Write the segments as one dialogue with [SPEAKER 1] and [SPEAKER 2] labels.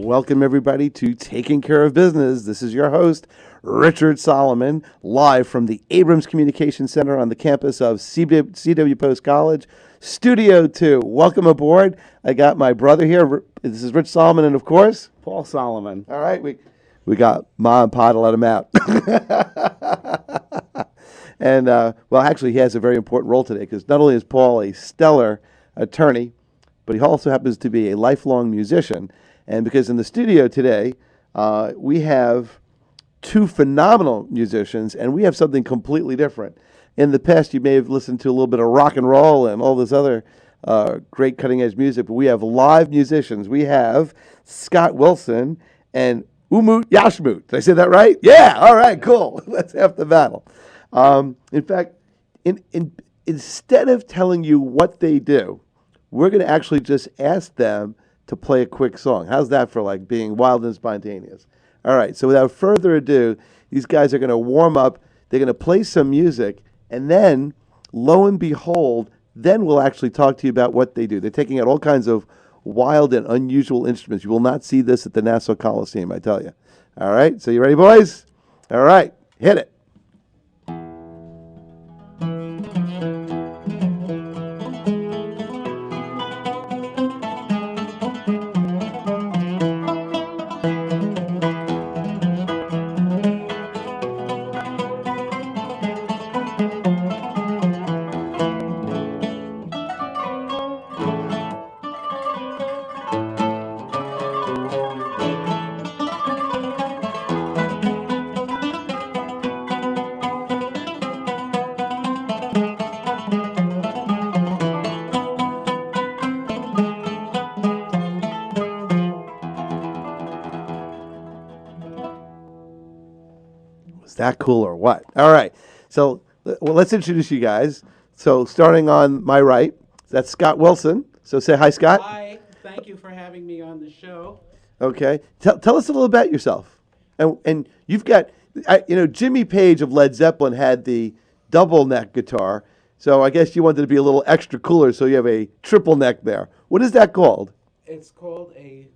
[SPEAKER 1] Welcome, everybody, to Taking Care of Business. This is your host, Richard Solomon, live from the Abrams Communication Center on the campus of CW Post College, Studio 2. Welcome aboard. I got my brother here. This is Rich Solomon, and, of course,
[SPEAKER 2] Paul Solomon.
[SPEAKER 1] All right, we got Ma and Pa to let him out. And, well, actually, he has a very important role today because not only is Paul a stellar attorney, but he also happens to be a lifelong musician. And because in the studio today, we have two phenomenal musicians, and we have something completely different. In the past, you may have listened to a little bit of rock and roll and all this other great cutting-edge music, but we have live musicians. We have Scott Wilson and Umut Yashmut. Did I say that right? Yeah, all right, cool. That's half the battle. In fact, instead of telling you what they do, we're going to actually just ask them to play a quick song. How's that for like being wild and spontaneous? All right, so without further ado, these guys are going to warm up. They're going to play some music, and then, lo and behold, then we'll actually talk to you about what they do. They're taking out all kinds of wild and unusual instruments. You will not see this at the Nassau Coliseum, I tell you. All right, so you ready, boys? All right, hit it. That cool or what? All right. So let's introduce you guys. So starting on my right, that's Scott Wilson. So say hi, Scott.
[SPEAKER 2] Hi. Thank you for having me on the show.
[SPEAKER 1] Okay. Tell us a little about yourself. And you've got, Jimmy Page of Led Zeppelin had the double neck guitar. So I guess you wanted to be a little extra cooler, so you have a triple neck there. What is that called?
[SPEAKER 2] It's called a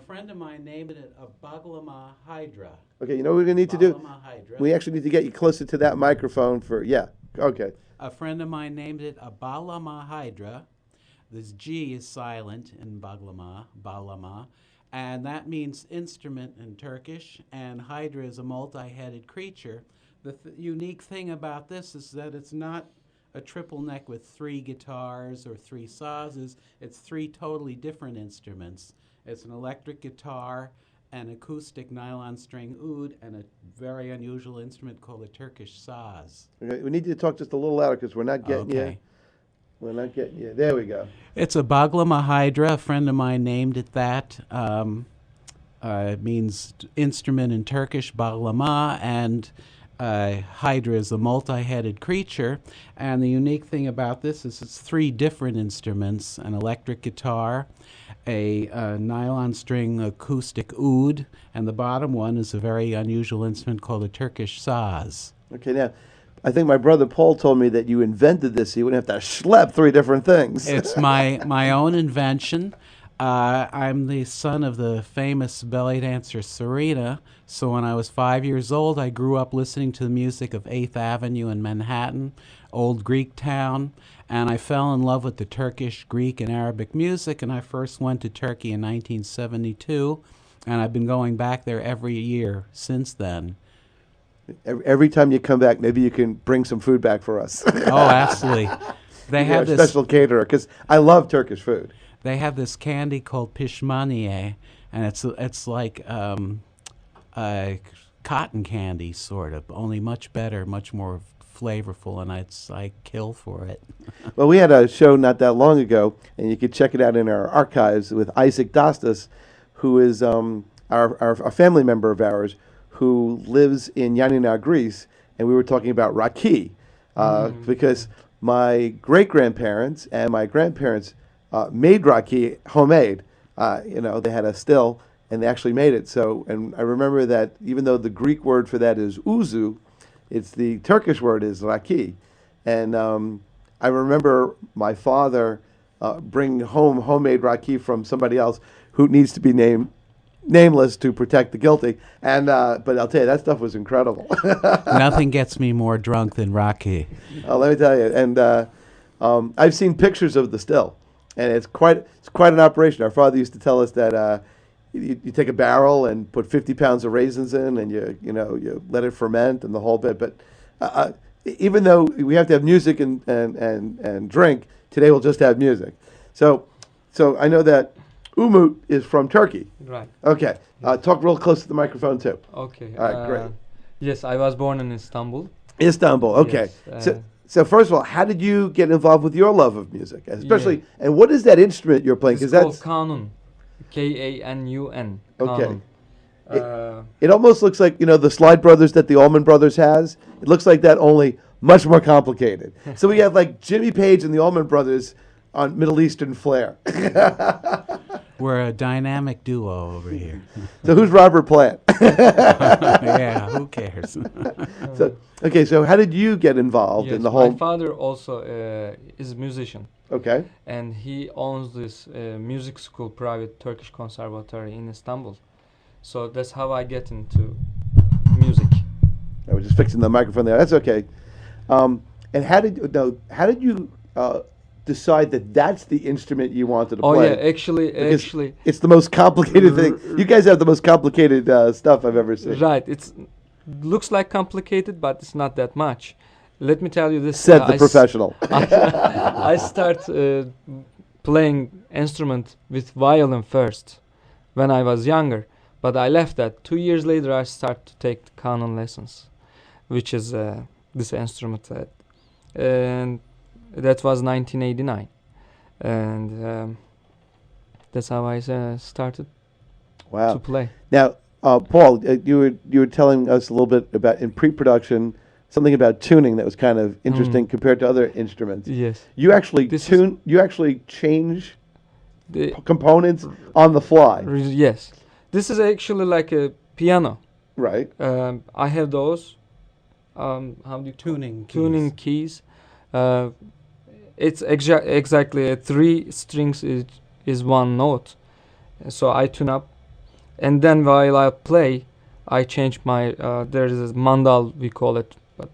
[SPEAKER 2] friend of mine named it a Baglama Hydra.
[SPEAKER 1] Okay, you know what we're going to need to do?
[SPEAKER 2] Hydra.
[SPEAKER 1] We actually need to get you closer to that microphone okay.
[SPEAKER 2] A friend of mine named it a Balama Hydra. This G is silent in Balama, and that means instrument in Turkish, and Hydra is a multi-headed creature. The unique thing about this is that it's not a triple neck with three guitars or three sazes. It's three totally different instruments. It's an electric guitar, an acoustic nylon string oud, and a very unusual instrument called a Turkish saz.
[SPEAKER 1] Okay, we need you to talk just a little louder because we're not getting you. We're not getting you. There we go.
[SPEAKER 2] It's a Baglama Hydra. A friend of mine named it that. It means instrument in Turkish, Baglama, and Hydra is a multi-headed creature. And the unique thing about this is it's three different instruments: an electric guitar, a nylon string acoustic oud, and the bottom one is a very unusual instrument called a Turkish saz.
[SPEAKER 1] Okay, now, I think my brother Paul told me that you invented this so you wouldn't have to schlep three different things.
[SPEAKER 2] It's my own invention. I'm the son of the famous belly dancer Serena, so when I was 5 years old, I grew up listening to the music of 8th Avenue in Manhattan, old Greek town, and I fell in love with the Turkish, Greek, and Arabic music, and I first went to Turkey in 1972, and I've been going back there every year since then.
[SPEAKER 1] Every time you come back, maybe you can bring some food back for us.
[SPEAKER 2] Oh, absolutely. They have
[SPEAKER 1] a
[SPEAKER 2] this
[SPEAKER 1] special caterer, because I love Turkish food.
[SPEAKER 2] They have this candy called pishmaniye, and it's like cotton candy, sort of, only much better, much more flavorful, and I kill for it.
[SPEAKER 1] Well, we had a show not that long ago, and you could check it out in our archives with Isaac Dostas, who is a family member of ours who lives in Yanina, Greece, and we were talking about raki, because my great-grandparents and my grandparents made raki homemade. They had a still, and they actually made it. So, and I remember that even though the Greek word for that is uzu, it's the Turkish word is raki. And I remember my father bringing home homemade raki from somebody else who needs to be named nameless to protect the guilty. And but I'll tell you, that stuff was incredible.
[SPEAKER 2] Nothing gets me more drunk than raki.
[SPEAKER 1] Let me tell you. And I've seen pictures of the still, and it's quite an operation. Our father used to tell us that you take a barrel and put 50 pounds of raisins in, and you let it ferment and the whole bit. But even though we have to have music and drink, today we'll just have music. So I know that Umut is from Turkey.
[SPEAKER 3] Right.
[SPEAKER 1] Okay. Talk real close to the microphone too.
[SPEAKER 3] Okay.
[SPEAKER 1] All right, great.
[SPEAKER 3] Yes, I was born in Istanbul.
[SPEAKER 1] Istanbul. Okay.
[SPEAKER 3] Yes,
[SPEAKER 1] So first of all, how did you get involved with your love of music, especially? And what is that instrument you're playing?
[SPEAKER 3] It's called kanun, K-A-N-U-N.
[SPEAKER 1] Okay.
[SPEAKER 3] Kanun.
[SPEAKER 1] It almost looks like the Slide Brothers that the Allman Brothers has. It looks like that, only much more complicated. So we have like Jimmy Page and the Allman Brothers on Middle Eastern flair.
[SPEAKER 2] We're a dynamic duo over here.
[SPEAKER 1] So who's Robert Plant?
[SPEAKER 2] Yeah, who cares?
[SPEAKER 1] So how did you get involved
[SPEAKER 3] Yes,
[SPEAKER 1] in the whole?
[SPEAKER 3] my father also is a musician,
[SPEAKER 1] Okay.
[SPEAKER 3] and he owns this music school, private Turkish conservatory in Istanbul. So that's how I get into music.
[SPEAKER 1] I was just fixing the microphone there. That's okay. And how did you decide that that's the instrument you wanted to
[SPEAKER 3] Oh
[SPEAKER 1] play?
[SPEAKER 3] yeah, actually,
[SPEAKER 1] It's the most complicated thing. You guys have the most complicated stuff I've ever seen.
[SPEAKER 3] right. It's looks like complicated, but it's not that much. Let me tell you this.
[SPEAKER 1] Said the professional.
[SPEAKER 3] I start playing instrument with violin first when I was younger, but I left that. 2 years later, I start to take canon lessons, which is this instrument and that was 1989, and that's how I started
[SPEAKER 1] Wow.
[SPEAKER 3] to play.
[SPEAKER 1] Now, Paul, you were telling us a little bit about in pre-production something about tuning that was kind of interesting compared to other instruments.
[SPEAKER 3] Yes.
[SPEAKER 1] You actually You actually change components on the fly.
[SPEAKER 3] Yes. This is actually like a piano.
[SPEAKER 1] Right.
[SPEAKER 3] I have those. How do you tuning keys? It's exactly 3 strings is 1 note. So I tune up, and then while I play, I change my. There is a mandal, we call it, but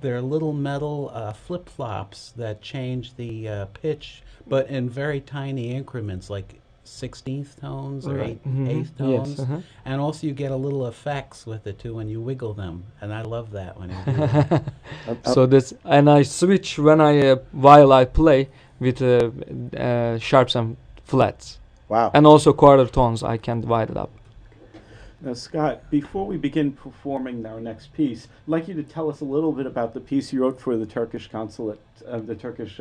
[SPEAKER 2] They're little metal flip-flops that change the pitch, but in very tiny increments, like 16th tones or
[SPEAKER 3] Right.
[SPEAKER 2] 8th
[SPEAKER 3] Yes,
[SPEAKER 2] tones. And also you get a little effects with it too when you wiggle them, and I love that when you do that.
[SPEAKER 3] so that's, and I switch when I while I play with sharps and flats,
[SPEAKER 1] Wow.
[SPEAKER 3] and also quarter tones. I can divide it up.
[SPEAKER 4] Now, Scott, before we begin performing our next piece, I'd like you to tell us a little bit about the piece you wrote for the Turkish consulate, the Turkish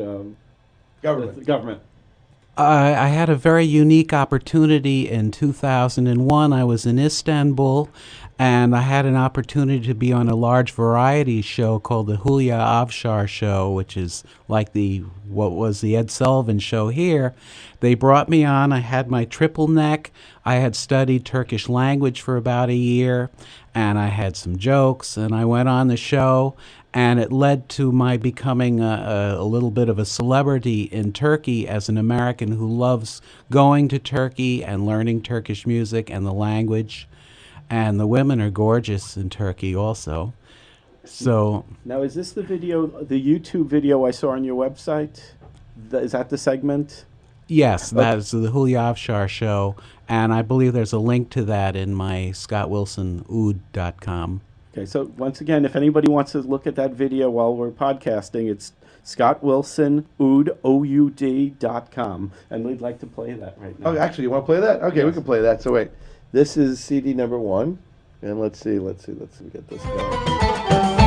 [SPEAKER 4] government.
[SPEAKER 2] I had a very unique opportunity in 2001. I was in Istanbul, and I had an opportunity to be on a large variety show called the Hülya Avşar Show, which is like what was the Ed Sullivan Show here. They brought me on. I had my triple neck. I had studied Turkish language for about a year, and I had some jokes, and I went on the show, and it led to my becoming a little bit of a celebrity in Turkey as an American who loves going to Turkey and learning Turkish music and the language. And the women are gorgeous in Turkey also. So
[SPEAKER 4] Now, is this the video, the YouTube video I saw on your website? Is that the segment?
[SPEAKER 2] yes, that is the Hülya Avşar Show, and I believe there's a link to that in my scottwilsonood.com.
[SPEAKER 4] Okay, so once again, if anybody wants to look at that video while we're podcasting, it's scottwilsonood.com, and we'd like to play that right now.
[SPEAKER 1] Oh, actually, you want to play that? Okay, we
[SPEAKER 4] Yes.
[SPEAKER 1] can play that. So wait, this is CD number 1, and let's see, get this going.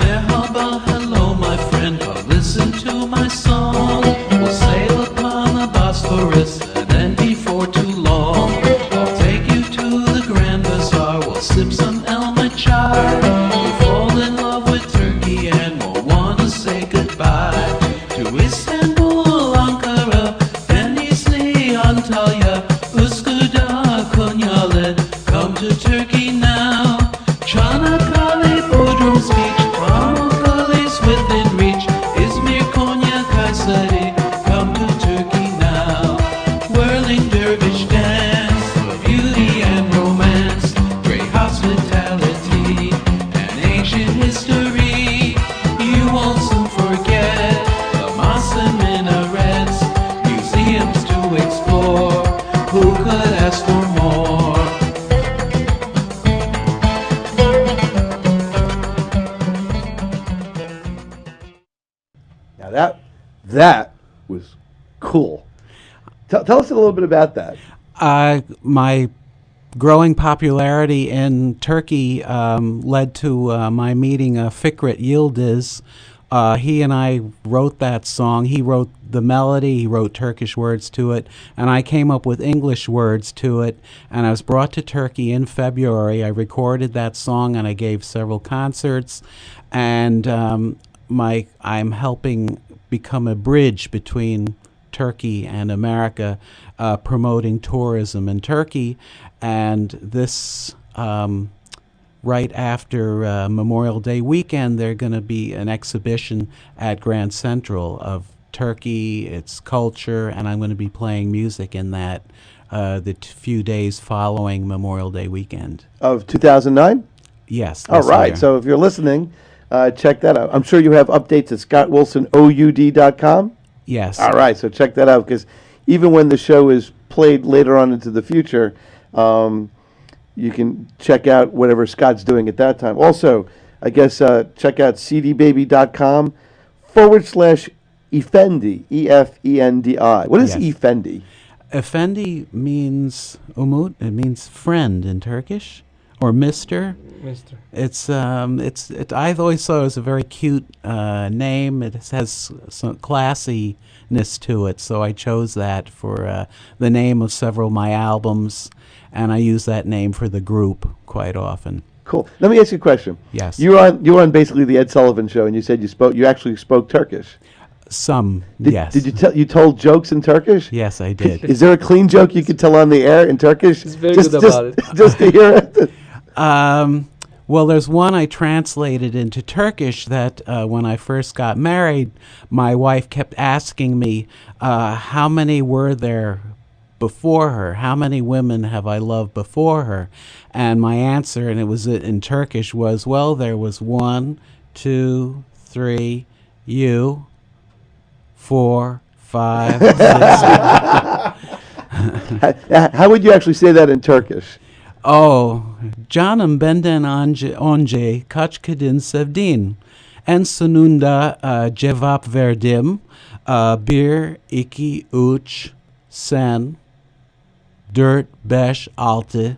[SPEAKER 5] Merhaba, hello, my friend. Well, listen to my song. We'll sail upon the Bosphorus, and then before too long, I'll take you to the Grand Bazaar. We'll sip some Elmachar. We'll fall in love with Turkey, and we'll want to say goodbye to Istanbul, Ankara, Denizli, Antalya, Üsküdar, Konyalı. Come to Turkey now. Çanakkale, Bodrum's beach, Pamukkale's within reach. Izmir, ask for more.
[SPEAKER 1] Now that was cool. Tell us a little bit about that.
[SPEAKER 2] My growing popularity in Turkey led to my meeting Fikret Yildiz. He and I wrote that song. He wrote the melody, he wrote Turkish words to it, and I came up with English words to it, and I was brought to Turkey in February. I recorded that song and I gave several concerts, and I'm helping become a bridge between Turkey and America, promoting tourism in Turkey, and this right after Memorial Day weekend, there's going to be an exhibition at Grand Central of Turkey, its culture, and I'm going to be playing music in that the few days following Memorial Day weekend.
[SPEAKER 1] Of 2009?
[SPEAKER 2] Yes.
[SPEAKER 1] All
[SPEAKER 2] this
[SPEAKER 1] right.
[SPEAKER 2] year.
[SPEAKER 1] So if you're listening, check that out. I'm sure you have updates at scottwilsonoud.com.
[SPEAKER 2] Yes.
[SPEAKER 1] All right. So check that out, because even when the show is played later on into the future, you can check out whatever Scott's doing at that time. Also, I guess check out cdbaby.com/Efendi, E-F-E-N-D-I. What is
[SPEAKER 2] Yes.
[SPEAKER 1] Efendi?
[SPEAKER 2] Effendi means umut. It means friend in Turkish, or Mister.
[SPEAKER 3] Mister.
[SPEAKER 2] I've always thought it was a very cute name. It has some classiness to it, so I chose that for the name of several of my albums, and I use that name for the group quite often.
[SPEAKER 1] Cool. Let me ask you a question.
[SPEAKER 2] Yes.
[SPEAKER 1] You were on basically the Ed Sullivan Show, and you said you actually spoke Turkish.
[SPEAKER 2] Some,
[SPEAKER 1] Did,
[SPEAKER 2] yes.
[SPEAKER 1] Did you told jokes in Turkish?
[SPEAKER 2] Yes, I did.
[SPEAKER 1] Is there a clean joke you could tell on the air in Turkish?
[SPEAKER 3] He's very good about it.
[SPEAKER 1] Just to hear it.
[SPEAKER 2] Well, there's one I translated into Turkish that when I first got married, my wife kept asking me, how many were there before her? How many women have I loved before her? And my answer, and it was in Turkish, was, well, there was 1, 2, 3, you, 4, 5, 6.
[SPEAKER 1] How would you actually say that in Turkish?
[SPEAKER 2] Oh, canım benden önce kaç kadın sevdin? En sonunda cevap verdim. 1, 2, 3, sen, 4, 5, 6.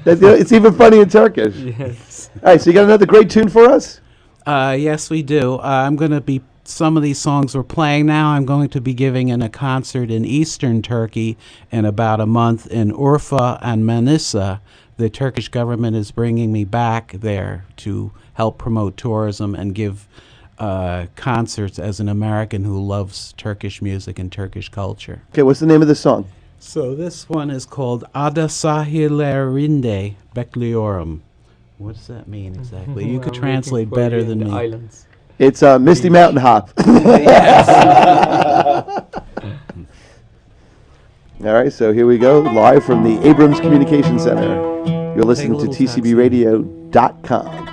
[SPEAKER 1] It's even funny in Turkish.
[SPEAKER 3] Yes.
[SPEAKER 1] All right, so you got another great tune for us?
[SPEAKER 2] Yes, we do. I'm going to be, some of these songs we're playing now, I'm going to be giving in a concert in eastern Turkey in about a month in Urfa and Manisa. The Turkish government is bringing me back there to help promote tourism and give concerts as an American who loves Turkish music and Turkish culture.
[SPEAKER 1] Okay, what's the name of the song?
[SPEAKER 2] So this one is called Ada Sahillerinde Bekliyorum. What does that mean exactly? You could
[SPEAKER 3] I'm
[SPEAKER 2] translate
[SPEAKER 3] waiting for
[SPEAKER 2] better
[SPEAKER 3] you
[SPEAKER 2] than
[SPEAKER 3] in the
[SPEAKER 2] me.
[SPEAKER 3] Islands.
[SPEAKER 1] It's Misty Mountain Hop. All right, so here we go, live from the Abrams Communication Center. You're listening to
[SPEAKER 2] little
[SPEAKER 1] TCBRadio.com.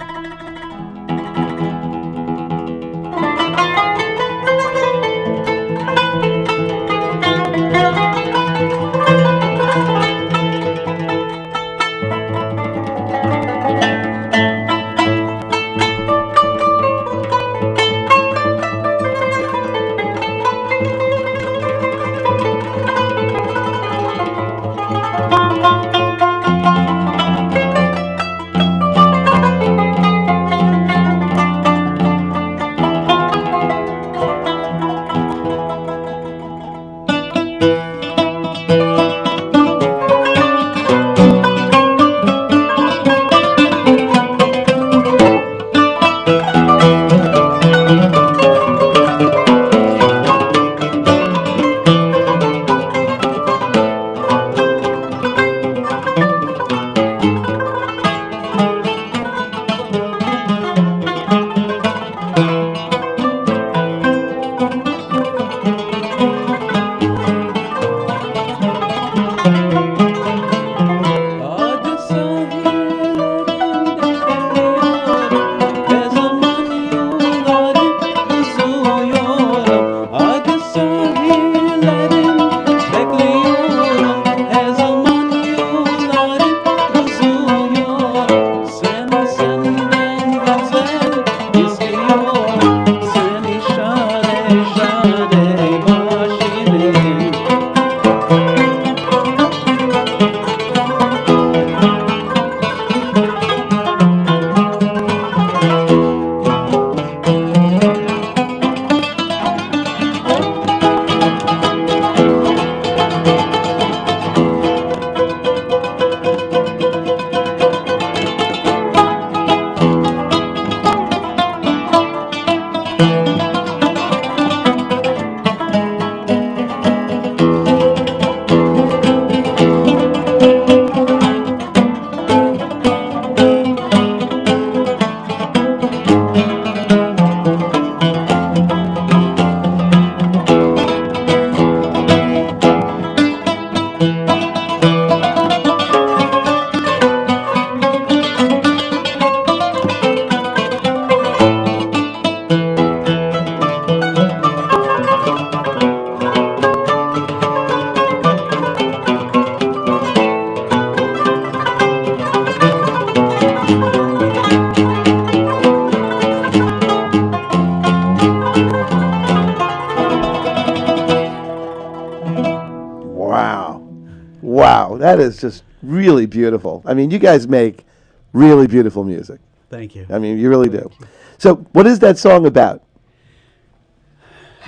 [SPEAKER 1] That is just really beautiful. I mean, you guys make really beautiful music.
[SPEAKER 2] Thank you.
[SPEAKER 1] I mean, you really do. So, what is that song about?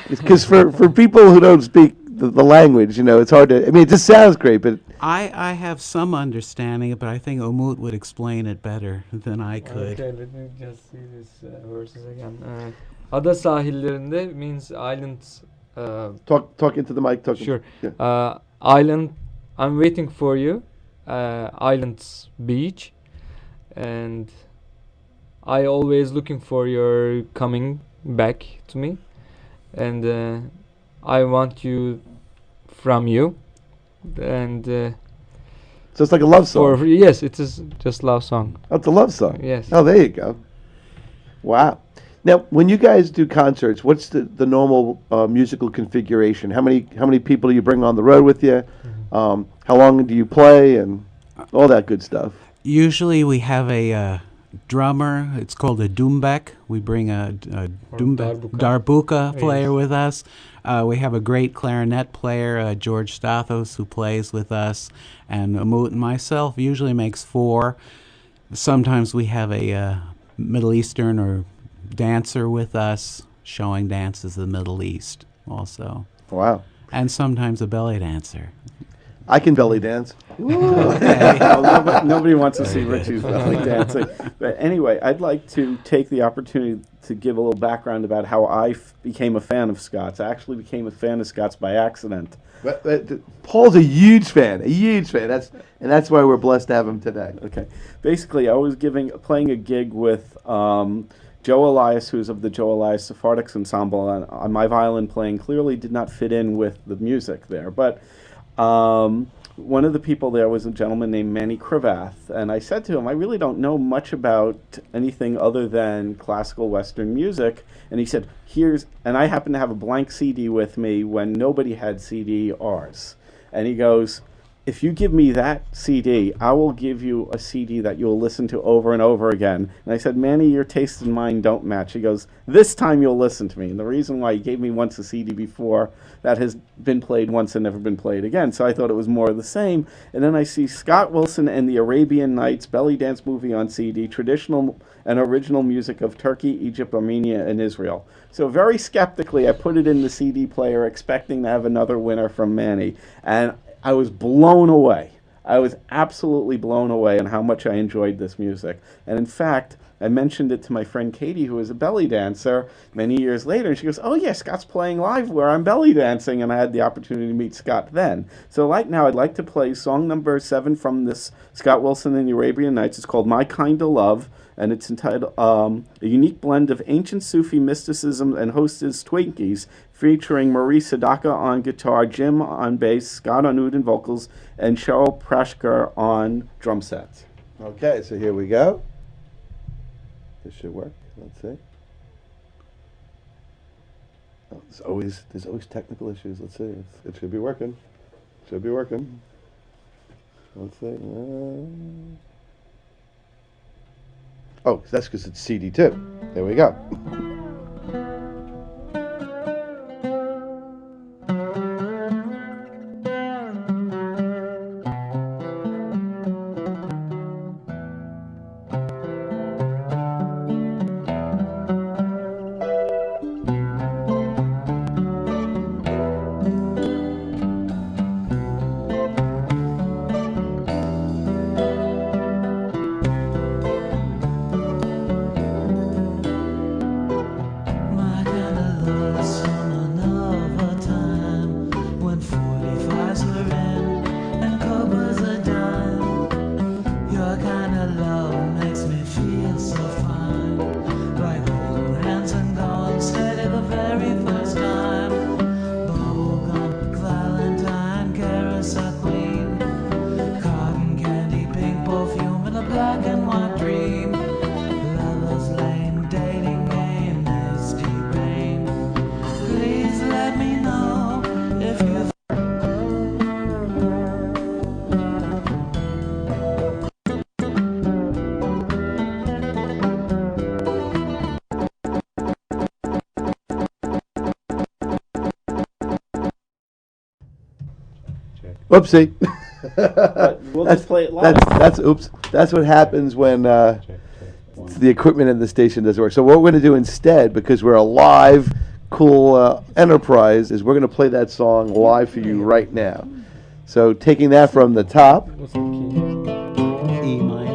[SPEAKER 1] Because for people who don't speak the language, you know, it's hard to. I mean, it just sounds great, but
[SPEAKER 2] I have some understanding, but I think Umut would explain it better than I could.
[SPEAKER 3] Okay, let me just see this verses again. Ada sahillerinde means islands.
[SPEAKER 1] talk into the mic.
[SPEAKER 3] Sure.
[SPEAKER 1] Yeah.
[SPEAKER 3] Island. I'm waiting for you. Islands beach, and I always looking for your coming back to me, and I want you from you, and
[SPEAKER 1] So it's like a love song.
[SPEAKER 3] yes, it is just love song.
[SPEAKER 1] Oh, it's a love song.
[SPEAKER 3] Yes.
[SPEAKER 1] Oh, there you go. Wow. Now, when you guys do concerts, what's the normal musical configuration? How many people do you bring on the road with you? How long do you play, and all that good stuff?
[SPEAKER 2] Usually we have a drummer. It's called a doumbek. We bring a doumbek, darbuka player with us. We have a great clarinet player, George Stathos, who plays with us. And Umut and myself usually makes 4. Sometimes we have a Middle Eastern or dancer with us, showing dances of the Middle East also.
[SPEAKER 1] Wow.
[SPEAKER 2] And sometimes a belly dancer.
[SPEAKER 1] I can belly dance.
[SPEAKER 4] Well, nobody wants to see Richie's belly dancing. But anyway, I'd like to take the opportunity to give a little background about how I became a fan of Scots. I actually became a fan of Scots by accident.
[SPEAKER 1] But Paul's a huge fan. That's why we're blessed to have him today.
[SPEAKER 4] Okay. Basically, I was playing a gig with Joe Elias, who's of the Joe Elias Sephardics Ensemble, and my violin playing clearly did not fit in with the music there. But one of the people there was a gentleman named Manny Cravath, and I said to him, I really don't know much about anything other than classical Western music. And he said, and I happened to have a blank CD with me when nobody had CDRs. And he goes, if you give me that CD, I will give you a CD that you'll listen to over and over again. And I said, Manny, your taste and mine don't match. He goes, this time you'll listen to me. And the reason why he gave me once a CD before, that has been played once and never been played again. So I thought it was more of the same. And then I see Scott Wilson and the Arabian Nights belly dance movie on CD, traditional and original music of Turkey, Egypt, Armenia, and Israel. So very skeptically, I put it in the CD player, expecting to have another winner from Manny. And I was blown away. I was absolutely blown away on how much I enjoyed this music. And in fact, I mentioned it to my friend Katie, who is a belly dancer, many years later, and she goes, oh yeah, Scott's playing live where I'm belly dancing, and I had the opportunity to meet Scott then. So right now, I'd like to play song number 7 from this Scott Wilson and the Arabian Nights. It's called My Kind of Love, and it's entitled A Unique Blend of Ancient Sufi Mysticism and Hostess Twinkies, featuring Marie Sadaka on guitar, Jim on bass, Scott on oud and vocals, and Cheryl Prashker on drum sets.
[SPEAKER 1] Okay, so here we go. This should work. Let's see. Oh, there's always technical issues. Let's see. It should be working. Should be working. Let's see. Oh, that's because it's CD too. There we go.
[SPEAKER 5] My kind of love is from another time when 45s were in and covers a dime. Your kind of love makes me feel so fine, like holding hands and going steady the very first time. Bubblegum, Valentine, carousel queen, cotton candy, pink perfume, and a black and white dream. Lovers lane, dating game, misty pain. Please let me know if you.
[SPEAKER 1] Whoopsie.
[SPEAKER 4] But we'll just play it live.
[SPEAKER 1] That's what happens when the equipment in the station doesn't work. So what we're going to do instead, because we're a live, cool enterprise, is we're going to play that song live for you right now. So taking that from the top.
[SPEAKER 3] What's the key?
[SPEAKER 2] E minor.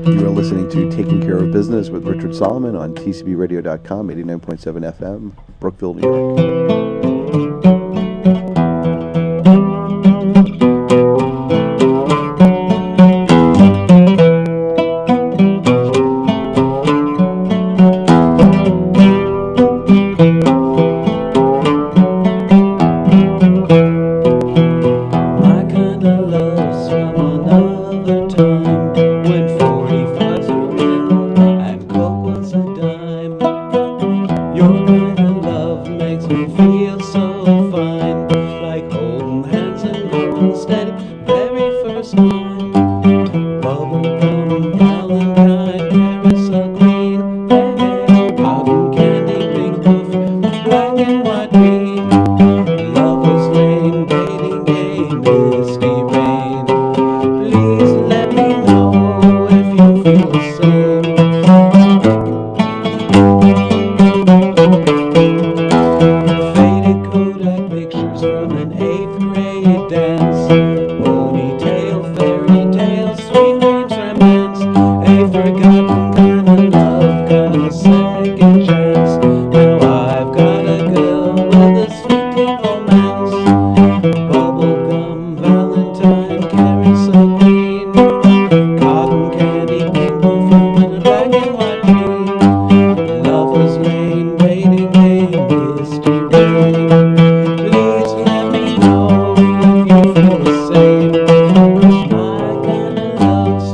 [SPEAKER 1] You are listening to Taking Care of Business with Richard Solomon on TCBRadio.com, 89.7 FM, Brookville, New York.
[SPEAKER 5] My kind of love's from another time when 45s were in and coke was a dime. Your kind of love makes me feel so fine, like holding hands and going steady very first time. Bubblegum, Valentine, carousel green, hey, cotton candy, pink perfume, black and white green. Lovers lane, dating game, misty rain. Please let me know if you feel the same. Faded Kodak pictures from an 8th grade dance. Ponytail, fairy tale, sweet dreams, romance. A forgotten kind of love, kind of second chance. Now I've got a girl with a sweet romance. Bubblegum, Valentine, carousel green, cotton candy, pink perfume, and a black and white dream. Lovers lane, dating game, misty rain. Please let me know if you feel the same. 'Cause my kind of love's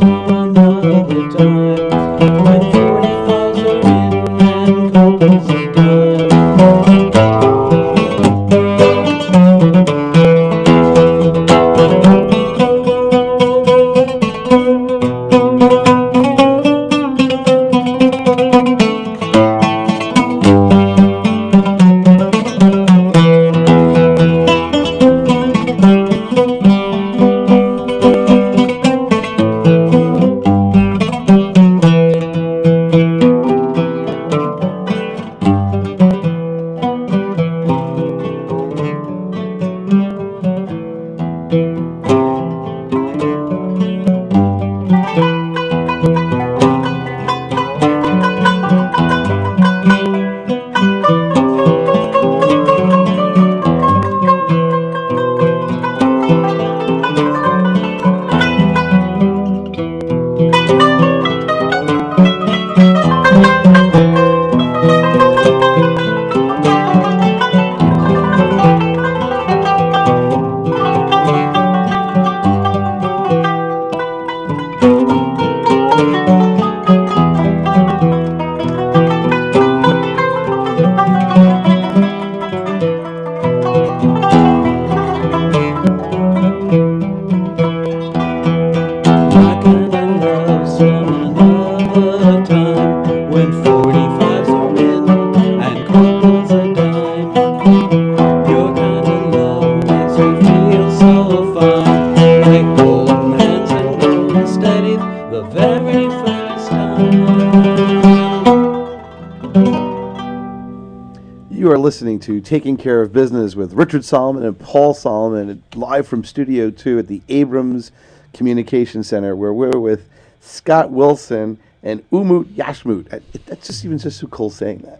[SPEAKER 5] from another time when 45s were in and coke was a dime. My kind of love's from another time when 45s were in and coke was a dime. Your kind of love makes me feel so fine, like holding hands and going steady the very first time.
[SPEAKER 1] You are listening to Taking Care of Business with Richard Solomon and Paul Solomon, live from Studio 2 at the Abrams Communication Center, where we're with Scott Wilson and Umut Yashmut. That's just so cool saying that.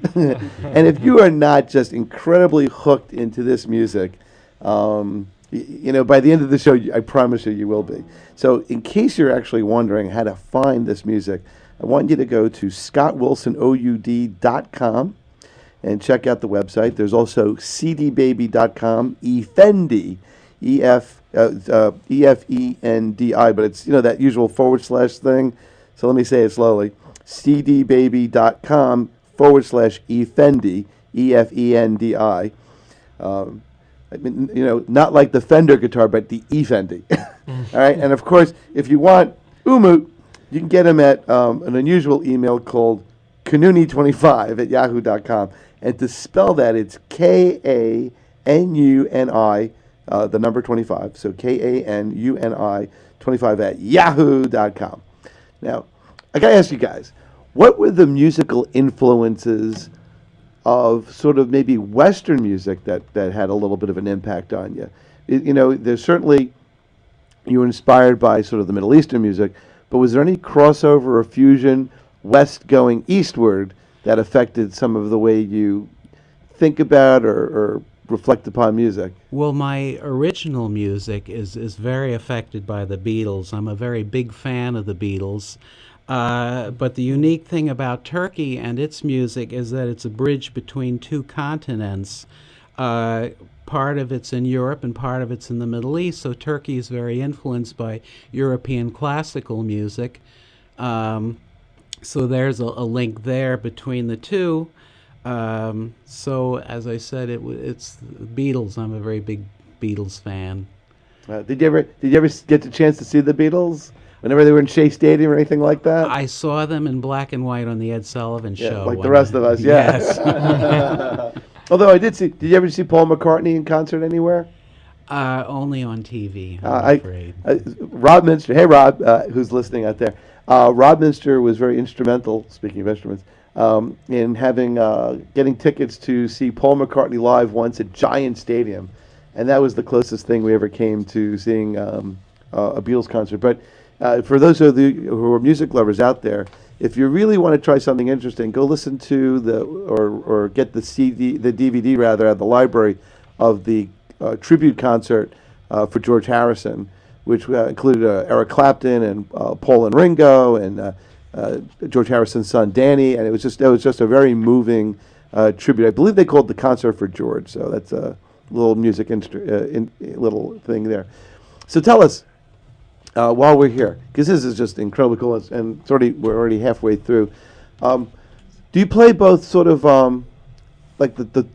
[SPEAKER 1] And if you are not just incredibly hooked into this music, you know, by the end of the show, I promise you will be. So in case you're actually wondering how to find this music, I want you to go to scottwilsonoud.com and check out the website. There's also cdbaby.com, Efendi, E-F-E-N-D-I, but it's, you know, that usual / thing. So let me say it slowly. cdbaby.com /Efendi, E-F-E-N-D-I. I mean, not like the Fender guitar, but the E-Fendi. All right, and of course, if you want Umut, you can get him at an unusual email called kanuni25@yahoo.com. And to spell that, it's Kanuni, the number 25. So Kanuni 25 @yahoo.com. Now, I got to ask you guys, what were the musical influences of sort of maybe Western music that had a little bit of an impact on you? There's certainly, you were inspired by sort of the Middle Eastern music, but was there any crossover or fusion west going eastward that affected some of the way you think about or reflect upon music?
[SPEAKER 2] Well, my original music is very affected by the Beatles. I'm a very big fan of the Beatles. But the unique thing about Turkey and its music is that it's a bridge between two continents. Part of it's in Europe and part of it's in the Middle East. So Turkey is very influenced by European classical music. So there's a link there between the two. So as I said, it's the Beatles. I'm a very big Beatles fan.
[SPEAKER 1] Did you ever get the chance to see the Beatles whenever they were in Shea Stadium or anything like that?
[SPEAKER 2] I saw them in black and white on the Ed Sullivan Show.
[SPEAKER 1] Like the rest of us, yeah.
[SPEAKER 2] Yes.
[SPEAKER 1] Although I did see, did you ever see Paul McCartney in concert anywhere?
[SPEAKER 2] Only on TV, I'm afraid.
[SPEAKER 1] Rob Minster, hey Rob, who's listening out there. Rob Minster was very instrumental, speaking of instruments, in getting tickets to see Paul McCartney live once at Giant Stadium. And that was the closest thing we ever came to seeing a Beatles concert. But for those of you who are music lovers out there, if you really want to try something interesting, go listen to or get the DVD rather at the library of the tribute concert for George Harrison, which included Eric Clapton and Paul and Ringo and George Harrison's son Danny, and it was just a very moving tribute. I believe they called the concert for George, so that's a little music little thing there. So tell us, while we're here, because this is just incredibly cool, and we're already halfway through. Do you play both sort of like the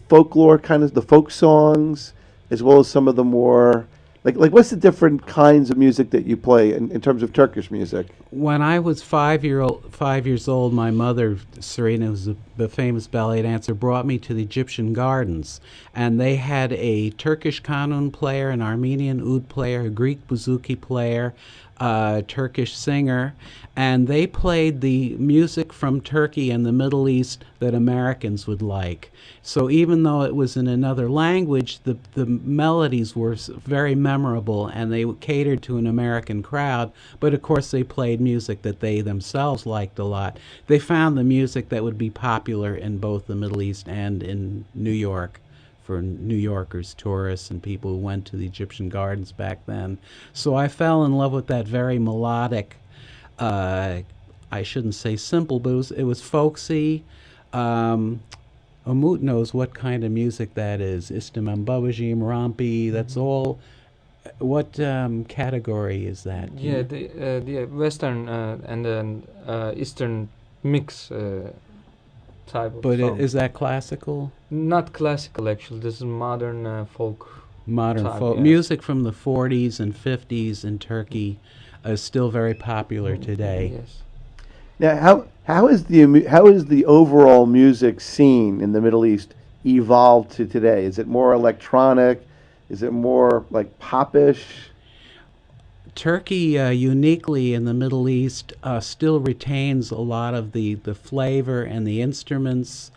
[SPEAKER 1] folklore kind of the folk songs, as well as some of the more like what's the different kinds of music that you play in terms of Turkish music?
[SPEAKER 2] When I was 5 years old, my mother, Serena, who's the famous ballet dancer, brought me to the Egyptian gardens, and they had a Turkish kanun player, an Armenian oud player, a Greek bouzouki player, a Turkish singer, and they played the music from Turkey and the Middle East that Americans would like. So even though it was in another language, the melodies were very memorable, and they catered to an American crowd, but of course they played music that they themselves liked a lot. They found the music that would be popular in both the Middle East and in New York for New Yorkers, tourists, and people who went to the Egyptian gardens back then. So I fell in love with that very melodic, I shouldn't say simple, but it was folksy. Umut knows what kind of music that is. Istemem Babajim, Rampi, that's all. What category is that?
[SPEAKER 3] Yeah, the Western and then Eastern mix type of
[SPEAKER 2] But
[SPEAKER 3] song.
[SPEAKER 2] is that classical?
[SPEAKER 3] Not classical, actually. This is modern folk.
[SPEAKER 2] Modern
[SPEAKER 3] Type,
[SPEAKER 2] folk
[SPEAKER 3] yes.
[SPEAKER 2] music from the 40s and 50s in Turkey is still very popular today.
[SPEAKER 3] Yes.
[SPEAKER 1] Now, how is the overall music scene in the Middle East evolved to today? Is it more electronic? Is it more like popish?
[SPEAKER 2] Turkey, uniquely in the Middle East, still retains a lot of the flavor and the instruments,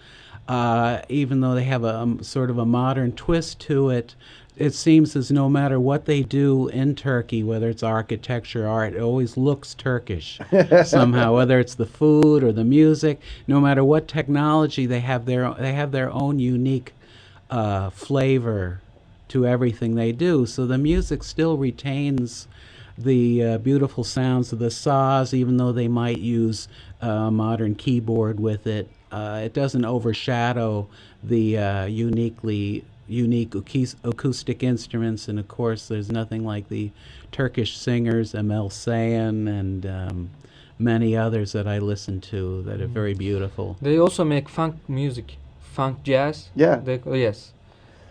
[SPEAKER 2] even though they have a sort of a modern twist to it. It seems as no matter what they do in Turkey, whether it's architecture, art, it always looks Turkish somehow. Whether it's the food or the music, no matter what technology, they have their own unique flavor to everything they do. So the music still retains the beautiful sounds of the saz, even though they might use a modern keyboard with it. It doesn't overshadow the unique acoustic instruments, and of course there's nothing like the Turkish singers, Emel Sayın and many others that I listen to that are very beautiful.
[SPEAKER 3] They also make funk music, funk jazz.
[SPEAKER 1] Yeah.
[SPEAKER 3] Yes.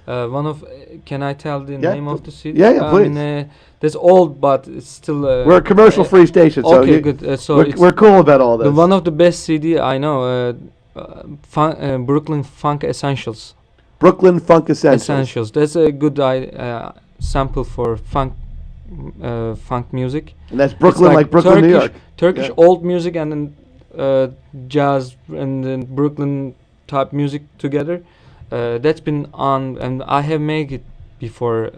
[SPEAKER 3] One of can I tell the
[SPEAKER 1] Yeah,
[SPEAKER 3] name of the CD?
[SPEAKER 1] yeah, yeah,
[SPEAKER 3] I
[SPEAKER 1] please.
[SPEAKER 3] mean, that's old, but it's still.
[SPEAKER 1] We're a commercial-free station, so
[SPEAKER 3] Okay, good. So
[SPEAKER 1] we're,
[SPEAKER 3] it's
[SPEAKER 1] we're cool about all
[SPEAKER 3] the
[SPEAKER 1] this.
[SPEAKER 3] one of the best CD I know. Brooklyn Funk Essentials.
[SPEAKER 1] Brooklyn Funk Essentials.
[SPEAKER 3] Essentials. That's a good sample for funk music.
[SPEAKER 1] And that's
[SPEAKER 3] It's
[SPEAKER 1] Brooklyn, like Brooklyn, New York.
[SPEAKER 3] Turkish
[SPEAKER 1] Yeah.
[SPEAKER 3] old music and then jazz and then Brooklyn type music together. That's been on, and I have made it before.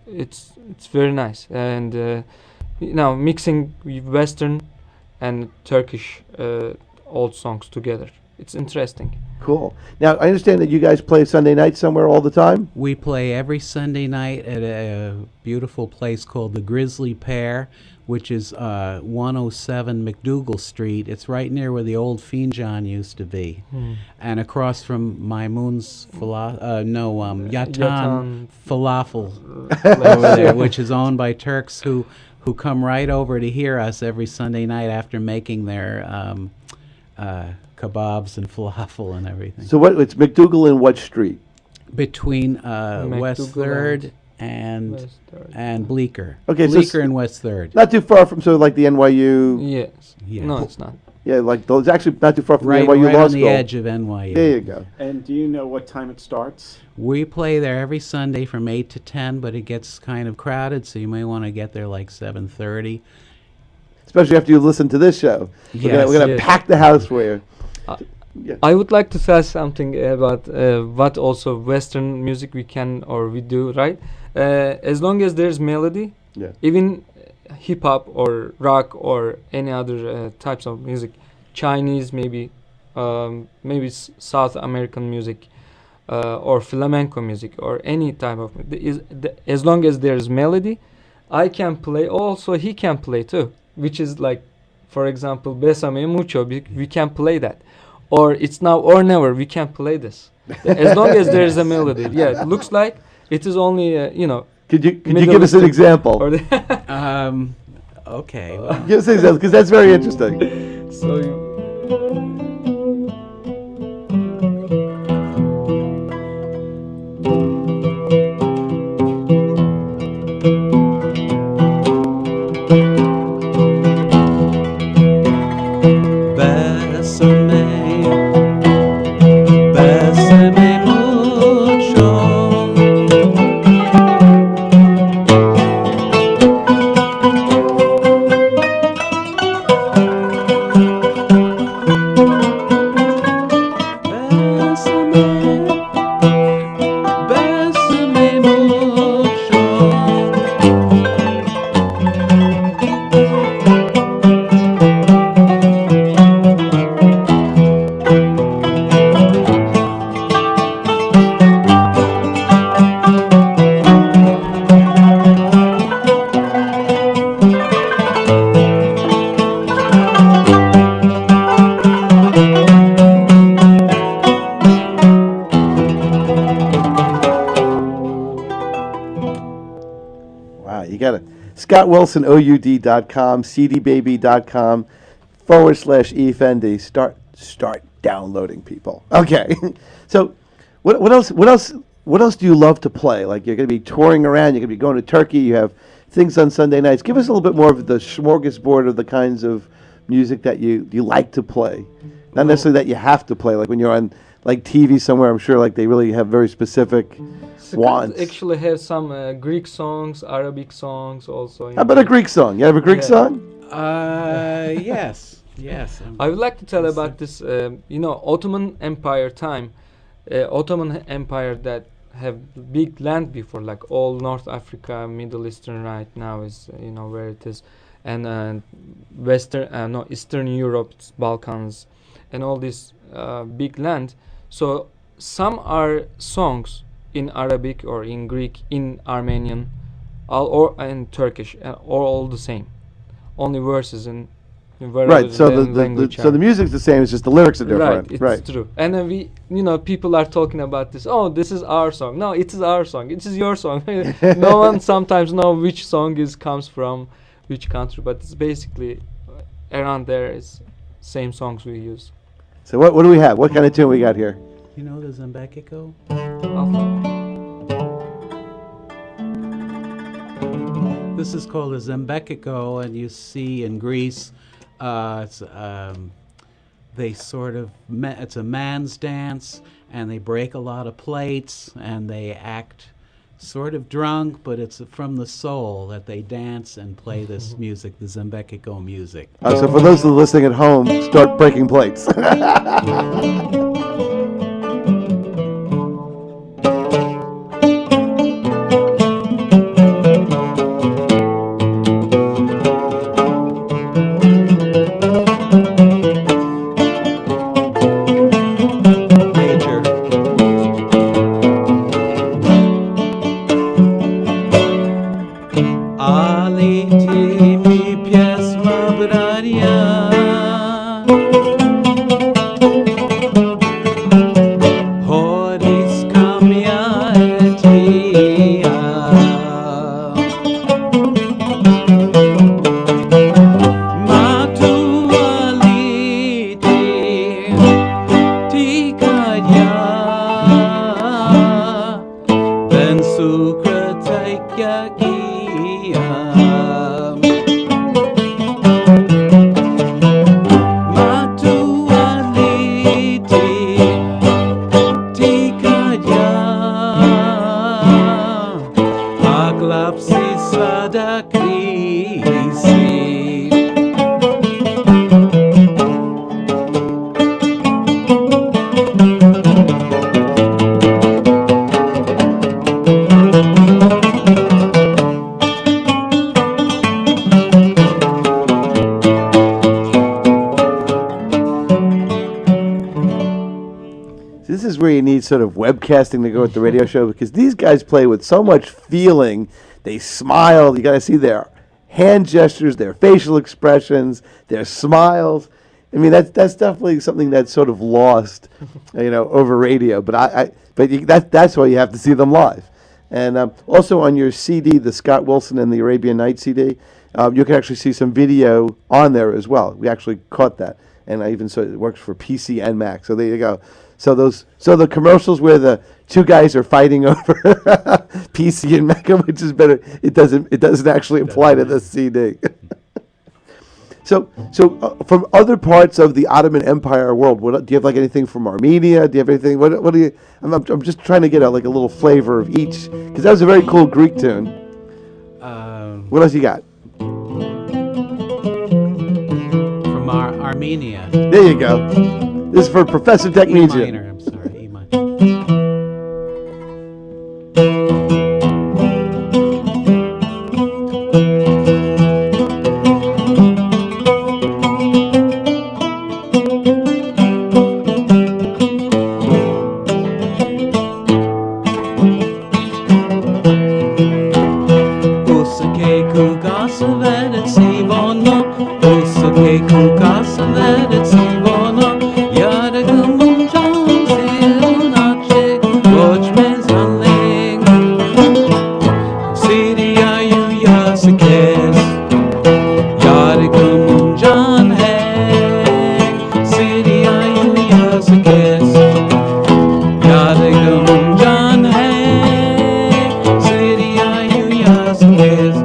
[SPEAKER 3] It's very nice, and mixing Western and Turkish old songs together. It's interesting.
[SPEAKER 1] Cool. Now, I understand that you guys play Sunday night somewhere all the time?
[SPEAKER 2] We play every Sunday night at a beautiful place called the Grizzly Pear, which is 107 McDougal Street. It's right near where the old Finjan used to be, and across from Maimun's Yatan Falafel over there, which is owned by Turks who come right over to hear us every Sunday night after making their kebabs and falafel and everything.
[SPEAKER 1] So it's McDougal in what street?
[SPEAKER 2] Between West
[SPEAKER 3] McDougal
[SPEAKER 2] 3rd and Bleecker.
[SPEAKER 1] Okay, so
[SPEAKER 2] Bleecker and West 3rd.
[SPEAKER 1] Not too far from like the NYU.
[SPEAKER 3] Yes.
[SPEAKER 2] Yeah.
[SPEAKER 3] No, it's not.
[SPEAKER 1] Yeah, like it's actually not too far from
[SPEAKER 2] Right,
[SPEAKER 1] the NYU
[SPEAKER 2] right
[SPEAKER 1] Law
[SPEAKER 2] on
[SPEAKER 1] School.
[SPEAKER 2] the edge of NYU.
[SPEAKER 1] There you go.
[SPEAKER 4] And do you know what time it starts?
[SPEAKER 2] We play there every Sunday from 8 to 10, but it gets kind of crowded, so you may want to get there like 7:30.
[SPEAKER 1] Especially after you listen to this show.
[SPEAKER 2] Yes.
[SPEAKER 1] We're gonna
[SPEAKER 3] Yes.
[SPEAKER 1] pack the house for you.
[SPEAKER 3] I would like to say something about what also Western music we do, right? As long as there's melody,
[SPEAKER 1] Yeah.
[SPEAKER 3] even hip hop or rock or any other types of music, Chinese maybe South American music, or flamenco music or any type of as long as there's melody, I can play. Also, he can play too, which is like, for example, Bésame Mucho. We can play that. Or It's Now or Never, we can play this. As long as there is a melody. Yeah, it looks like it is only,
[SPEAKER 1] Could you
[SPEAKER 3] Middle
[SPEAKER 1] give us an
[SPEAKER 3] Eastern
[SPEAKER 1] example?
[SPEAKER 3] or
[SPEAKER 2] Okay. Well,
[SPEAKER 1] Give us an example, because that's very interesting.
[SPEAKER 3] so
[SPEAKER 2] Bésame, bésame mucho. Bésame, bésame mucho.
[SPEAKER 1] Wow, you got it. ScottWilsonOUD.com, CDBaby.com /eFendi. Start downloading, people. Okay. So what else do you love to play? Like, you're going to be touring around, you're going to be going to Turkey, you have things on Sunday nights. Give us a little bit more of the smorgasbord of the kinds of music that you like to play. Not necessarily that you have to play. Like when you're on like TV somewhere, I'm sure like they really have very specific wants.
[SPEAKER 3] actually have some Greek songs, Arabic songs also.
[SPEAKER 1] How about a Greek song? You have a Greek
[SPEAKER 3] Yeah.
[SPEAKER 1] song?
[SPEAKER 2] Yes. Yes.
[SPEAKER 3] I would like to tell about this, Ottoman Empire time. Ottoman Empire that have big land before, like all North Africa, Middle Eastern right now is, where it is. And Eastern Europe, Balkans, and all this big land. So some are songs in Arabic or in Greek, in Armenian, or in Turkish, or all the same. Only verses in wherever
[SPEAKER 1] Right. So the
[SPEAKER 3] language
[SPEAKER 1] so the music's the same. It's just the lyrics are different.
[SPEAKER 3] Right, it's true. And then people are talking about this. Oh, this is our song. No, it is our song. It is your song. No one sometimes know which song comes from which country, but it's basically around there is same songs we use.
[SPEAKER 1] So what do we have? What kind of tune we got here?
[SPEAKER 2] You know the Zambekiko? This is called a zembekiko, and you see in Greece, it's, they sort of, it's a man's dance, and they break a lot of plates, and they act sort of drunk, but it's from the soul that they dance and play this music, the zembekiko music.
[SPEAKER 1] So for those who are listening at home, start breaking plates.
[SPEAKER 2] Major. Aliti mi pjesma brania, horis kamia etia. Matu aliti tikaya, ben sukrataya kia. Matu aliti tikaya, aglapsi sada krisi.
[SPEAKER 1] This is where you need sort of webcasting to go with the radio show, because these guys play with so much feeling. They smile. You got to see their hand gestures, their facial expressions, their smiles. I mean, that's definitely something that's sort of lost, over radio. But that's why you have to see them live. And also on your CD, the Scott Wilson and the Arabian Nights CD, you can actually see some video on there as well. We actually caught that, and I even saw it works for PC and Mac. So there you go. So the commercials where the two guys are fighting over PC and Mac, which is better, it doesn't actually apply to the CD. So from other parts of the Ottoman Empire world, do you have like anything from Armenia? Do you have anything? What do you? I'm just trying to get a little flavor of each, because that was a very cool Greek tune. What else you got?
[SPEAKER 2] From Armenia.
[SPEAKER 1] There you go. This is for Professor
[SPEAKER 2] E
[SPEAKER 1] Technesian.
[SPEAKER 2] minor, I'm sorry, E minor. Usake kugasa vedet sivono, usake kugasa vedet sivono, yada gumunjan silunache, watchmen's hunting, Syria you yasakes, yada gumunjan hey, Syria you yasakes, yada gumunjan hey, Syria you yasakes.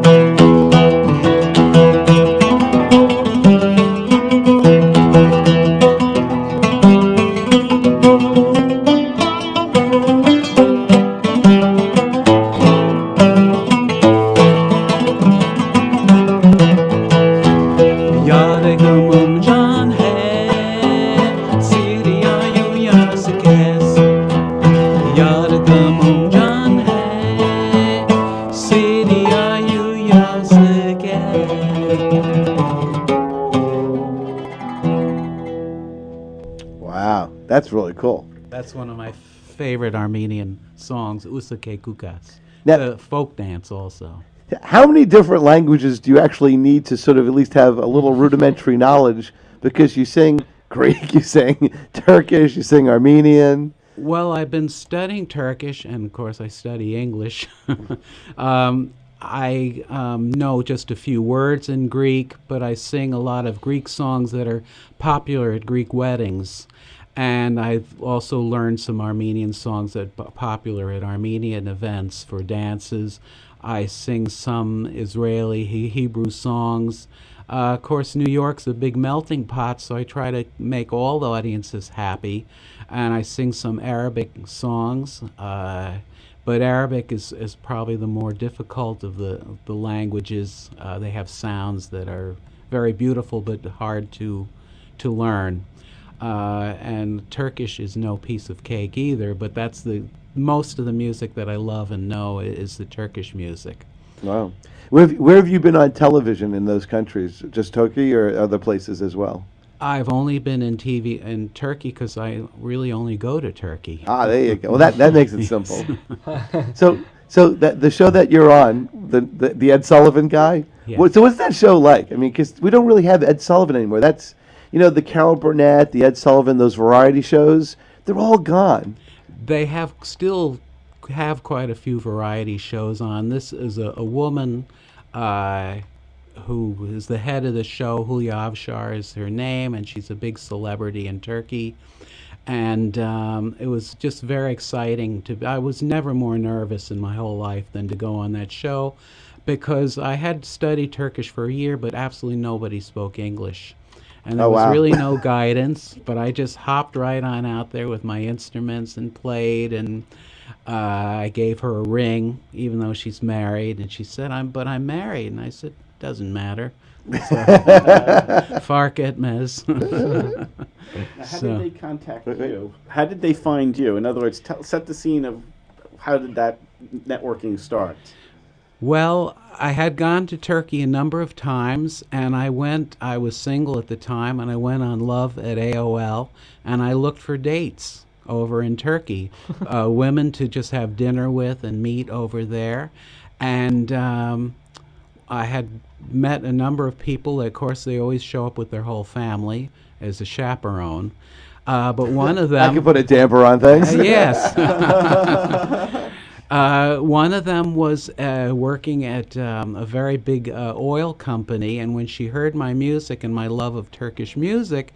[SPEAKER 2] Yargımımcan hey, Syria you yasakes. Yargımımcan hey, Syria you yasakes.
[SPEAKER 1] Wow, that's really cool.
[SPEAKER 2] That's one of my favorite Armenian songs, Usake Kukas.
[SPEAKER 1] Now-
[SPEAKER 2] The folk dance also.
[SPEAKER 1] How many different languages do you actually need to sort of at least have a little rudimentary knowledge? Because you sing Greek, you sing Turkish, you sing Armenian.
[SPEAKER 2] Well, I've been studying Turkish, and of course I study English. I know just a few words in Greek, but I sing a lot of Greek songs that are popular at Greek weddings. And I've also learned some Armenian songs that are popular at Armenian events for dances. I sing some Israeli Hebrew songs. Of course, New York's a big melting pot, so I try to make all the audiences happy. And I sing some Arabic songs. But Arabic is probably the more difficult of the languages. They have sounds that are very beautiful but hard to learn. And Turkish is no piece of cake either, but that's the most of the music that I love and know is the Turkish music.
[SPEAKER 1] Wow. Where have you been on television in those countries? Just Turkey or other places as well?
[SPEAKER 2] I've only been in TV in Turkey because I really only go to Turkey.
[SPEAKER 1] Ah, there you go. Well, that makes it simple. So the show that you're on, the Ed Sullivan guy.
[SPEAKER 2] Yes.
[SPEAKER 1] So what's that show like? I mean, because we don't really have Ed Sullivan anymore. That's the Carol Burnett, the Ed Sullivan, those variety shows. They're all gone.
[SPEAKER 2] They still have quite a few variety shows on. This is a woman who is the head of the show. Hülya Avşar is her name, and she's a big celebrity in Turkey. And it was just very exciting I was never more nervous in my whole life than to go on that show, because I had studied Turkish for a year, but absolutely nobody spoke English. And there was really no guidance, but I just hopped right on out there with my instruments and played, and I gave her a ring, even though she's married, and she said, "But I'm married," and I said, "Doesn't matter." So, Fark etmez.
[SPEAKER 4] How did they contact you? How did they find you? In other words, set the scene of how did that networking start?
[SPEAKER 2] Well, I had gone to Turkey a number of times, and I was single at the time, and I went on Love at AOL, and I looked for dates over in Turkey, women to just have dinner with and meet over there. And I had met a number of people. Of course, they always show up with their whole family as a chaperone. But one of them...
[SPEAKER 1] I can put a damper on things.
[SPEAKER 2] Yes. One of them was working at a very big oil company, and when she heard my music and my love of Turkish music,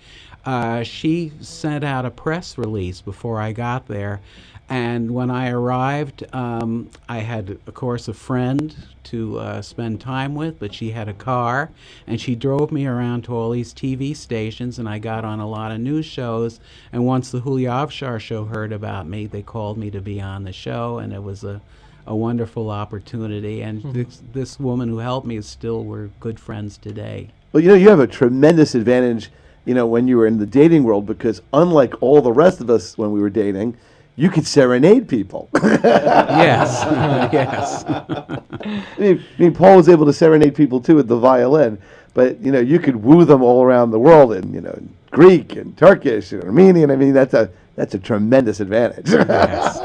[SPEAKER 2] she sent out a press release before I got there. And when I arrived, I had, of course, a friend to spend time with, but she had a car, and she drove me around to all these TV stations, and I got on a lot of news shows. And once the Hülya Avşar show heard about me, they called me to be on the show, and it was a wonderful opportunity. And this woman who helped me we're good friends today.
[SPEAKER 1] Well, you have a tremendous advantage, when you were in the dating world, because unlike all the rest of us when we were dating, you could serenade people.
[SPEAKER 2] Yes, yes.
[SPEAKER 1] I mean, Paul was able to serenade people too with the violin, but you could woo them all around the world in Greek and Turkish and Armenian. I mean, that's a tremendous advantage.
[SPEAKER 2] Yes.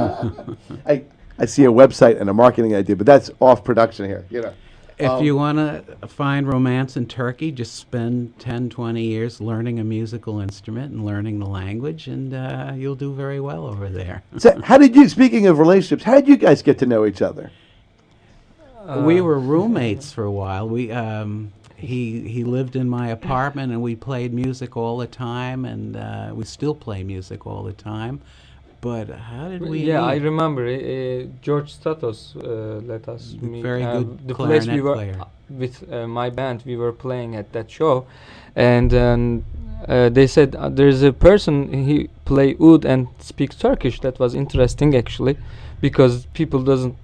[SPEAKER 1] I see a website and a marketing idea, but that's off production here.
[SPEAKER 2] If you want to find romance in Turkey, just spend 10, 20 years learning a musical instrument and learning the language, and you'll do very well over there.
[SPEAKER 1] So speaking of relationships, how did you guys get to know each other?
[SPEAKER 2] We were roommates for a while. He lived in my apartment, and we played music all the time, and we still play music all the time. But how did we?
[SPEAKER 3] Yeah, I
[SPEAKER 2] meet?
[SPEAKER 3] remember George Statos let us meet.
[SPEAKER 2] Very good
[SPEAKER 3] the place we
[SPEAKER 2] clarinet
[SPEAKER 3] were
[SPEAKER 2] player.
[SPEAKER 3] with my band. We were playing at that show, and they said there's a person he play oud and speaks Turkish. That was interesting actually, because people doesn't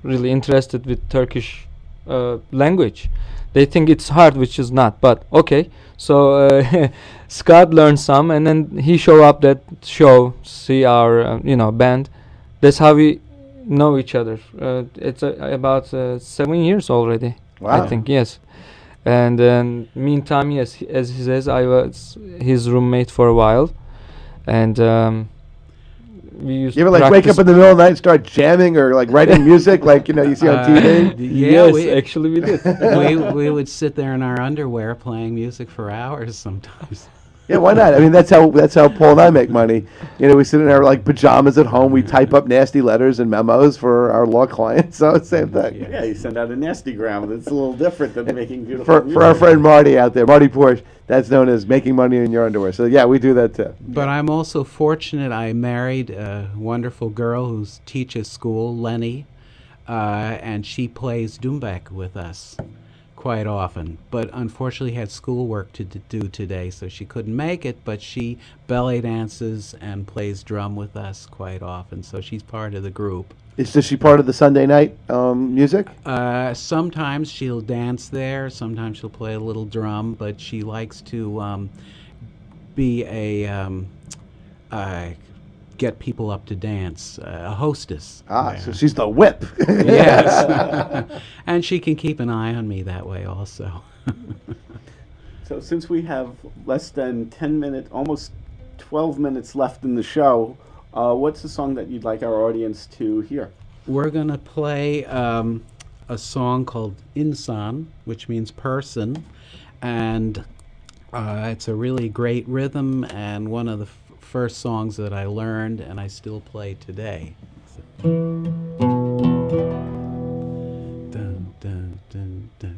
[SPEAKER 3] really interested with Turkish language. They think it's hard, which is not. But okay, so Scott learned some, and then he show up that show, see our band. That's how we know each other. It's about 7 years already.
[SPEAKER 1] Wow.
[SPEAKER 3] I think, yes. And then meantime, yes, as he says, I was his roommate for a while, and we used
[SPEAKER 1] You ever
[SPEAKER 3] to
[SPEAKER 1] wake
[SPEAKER 3] practice.
[SPEAKER 1] up in the middle of the night and start jamming or writing music like you see on TV?
[SPEAKER 2] Yeah,
[SPEAKER 3] Yes, actually we did.
[SPEAKER 2] we would sit there in our underwear playing music for hours sometimes.
[SPEAKER 1] Yeah, why not? I mean, that's how Paul and I make money. You know, we sit in our like pajamas at home. We type up nasty letters and memos for our law clients. So it's the same thing.
[SPEAKER 4] Yeah, you send out a nasty gram. It's a little different than making beautiful
[SPEAKER 1] For
[SPEAKER 4] music.
[SPEAKER 1] our friend Marty out there, Marty Porsche, that's known as making money in your underwear. So yeah, we do that too.
[SPEAKER 2] But I'm also fortunate I married a wonderful girl who teaches school, Lenny, and she plays doumbek with us quite often. But unfortunately had schoolwork to do today, so she couldn't make it, but she ballet dances and plays drum with us quite often, so she's part of the group.
[SPEAKER 1] Is she part of the Sunday night music?
[SPEAKER 2] Sometimes she'll dance there, sometimes she'll play a little drum, but she likes to be get people up to dance, a hostess.
[SPEAKER 1] So she's the whip.
[SPEAKER 2] Yes. And she can keep an eye on me that way also.
[SPEAKER 4] So since we have less than 10 minutes, almost 12 minutes left in the show, what's the song that you'd like our audience to hear?
[SPEAKER 2] We're going to play a song called Insan, which means person, and it's a really great rhythm and one of the first songs that I learned and I still play today. Dun, dun, dun, dun.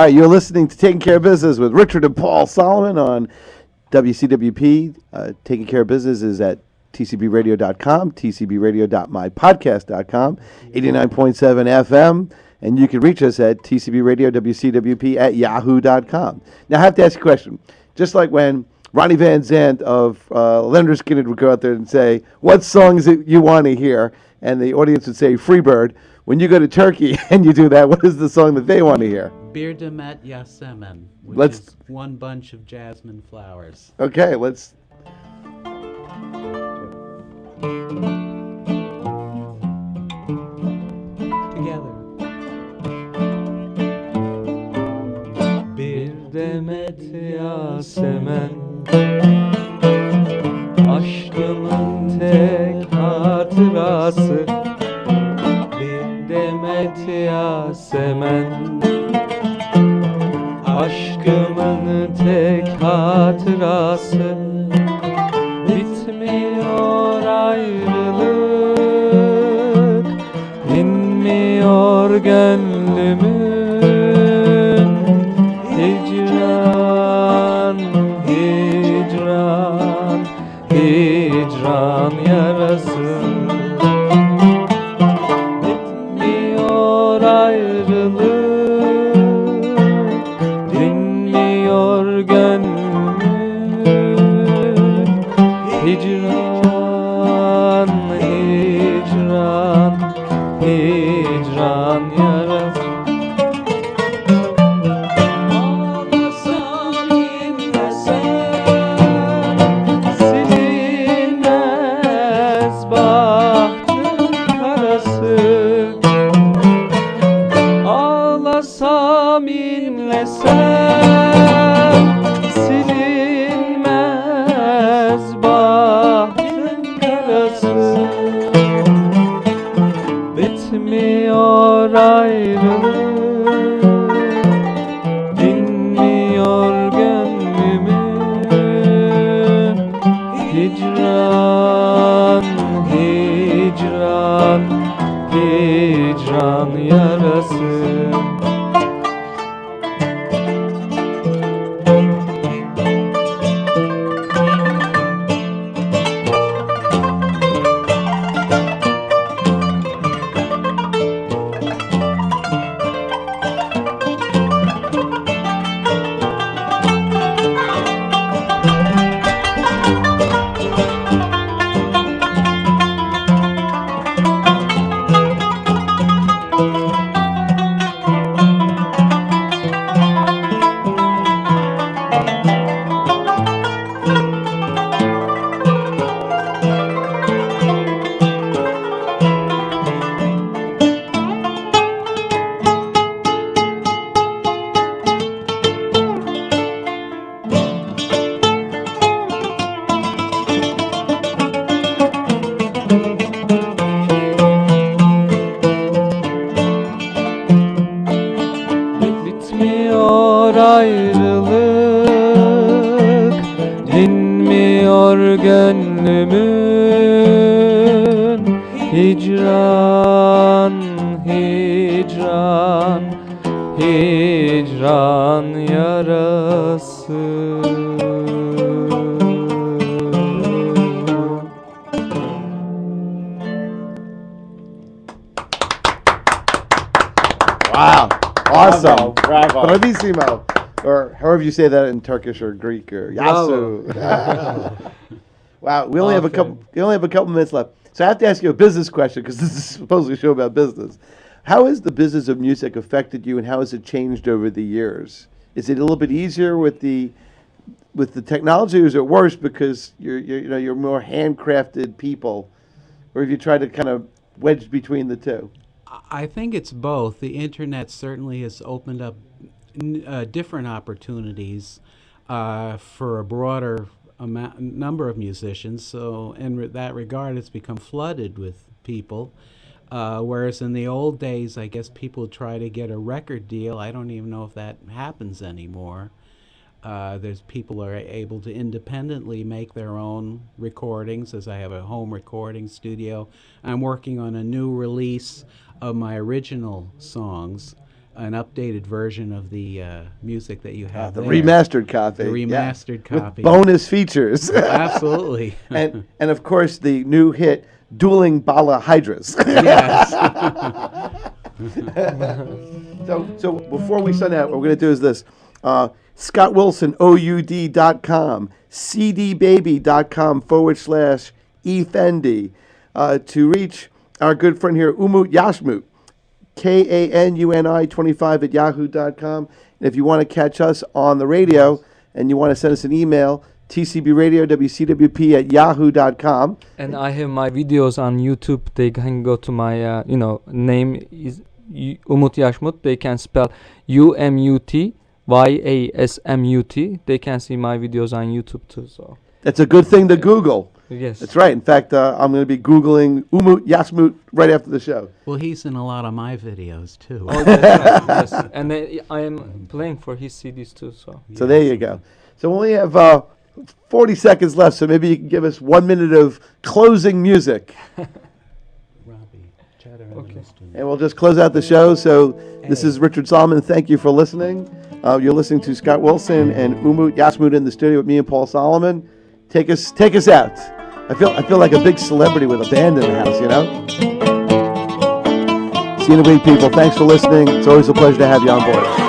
[SPEAKER 1] right, you're listening to Taking Care of Business with Richard and Paul Solomon on WCWP. Taking Care of Business is at tcbradio.com, tcbradio.mypodcast.com, 89.7 FM, and you can reach us at TCBRadioWCWP at yahoo.com. Now, I have to ask you a question. Just like when Ronnie Van Zant of Leonard Skinner would go out there and say, what songs that you want to hear? And the audience would say, Freebird. When you go to Turkey and you do that, what is the song that they want to hear?
[SPEAKER 2] Bir Demet Yasemen, which is one bunch of jasmine flowers.
[SPEAKER 1] Okay, let's...
[SPEAKER 2] Together.
[SPEAKER 3] Bir demet yasemen, aşkımın tek hatırası. Bir demet yasemen, aşkımın tek hatırası. Bitmiyor ayrılık, dinmiyor gönlümün. Hicran, hicran, hicran yarası. Bitmiyor ayrılık, dinmiyor gönlümün. Hicran, hicran, hicran yarası. Ağlasam inlesem, silinmez bahtın karası. Ağlasam inlesem, silinmez bahtın karası. Bitmiyor ayrılık, dinmiyor gönlümün. Hicran, hicran, hicran yarası. Bitmiyor ayrılık, dinmiyor gönlümün. Hicran, hicran, hicran yarası.
[SPEAKER 1] Wow. Awesome.
[SPEAKER 4] Bravo.
[SPEAKER 1] Bravissimo. Or however you say that in Turkish or Greek or Yasu. Wow. We only have a couple minutes left. So I have to ask you a business question because this is supposedly a show about business. How has the business of music affected you and how has it changed over the years? Is it a little bit easier with the technology or is it worse because you're more handcrafted people? Or have you tried to kind of wedge between the two?
[SPEAKER 2] I think it's both. The internet certainly has opened up different opportunities for a broader number of musicians. So in that regard, it's become flooded with people. Whereas in the old days, I guess people try to get a record deal. I don't even know if that happens anymore. There's people are able to independently make their own recordings, as I have a home recording studio. I'm working on a new release of my original songs an updated version of the music that you have.
[SPEAKER 1] The
[SPEAKER 2] there.
[SPEAKER 1] remastered copy.
[SPEAKER 2] The
[SPEAKER 1] yeah.
[SPEAKER 2] remastered
[SPEAKER 1] With
[SPEAKER 2] copy.
[SPEAKER 1] bonus features.
[SPEAKER 2] Absolutely.
[SPEAKER 1] and of course the new hit Dueling Bala Hydras.
[SPEAKER 2] Yes.
[SPEAKER 1] So before we sign out, what we're going to do is this. ScottWilsonOUD.com, cdbaby.com/efendi to reach our good friend here, Umut Yashmut, KANUNI25 @yahoo.com. And if you want to catch us on the radio and you want to send us an email, TCBRadioWCWP @yahoo.com.
[SPEAKER 3] And I have my videos on YouTube. They can go to my, name is Umut Yashmut. They can spell UMUTYASMUT. They can see my videos on YouTube too. So
[SPEAKER 1] That's a good thing to Google.
[SPEAKER 3] yes,
[SPEAKER 1] That's right. In fact, I'm going to be Googling Umut Yashmut right after the show.
[SPEAKER 2] Well, he's in a lot of my videos too.
[SPEAKER 3] Oh, that's right, yes. And I am playing for his CDs too. So
[SPEAKER 1] So there you go. So we only have 40 seconds left, so maybe you can give us 1 minute of closing music.
[SPEAKER 2] Robbie, chatter
[SPEAKER 3] Okay.
[SPEAKER 1] And we'll just close out the show. So this is Richard Solomon. Thank you for listening. You're listening to Scott Wilson and Umut Yashmut in the studio with me and Paul Solomon. Take us out. I feel like a big celebrity with a band in the house, you know? See you in a week, people. Thanks for listening. It's always a pleasure to have you on board.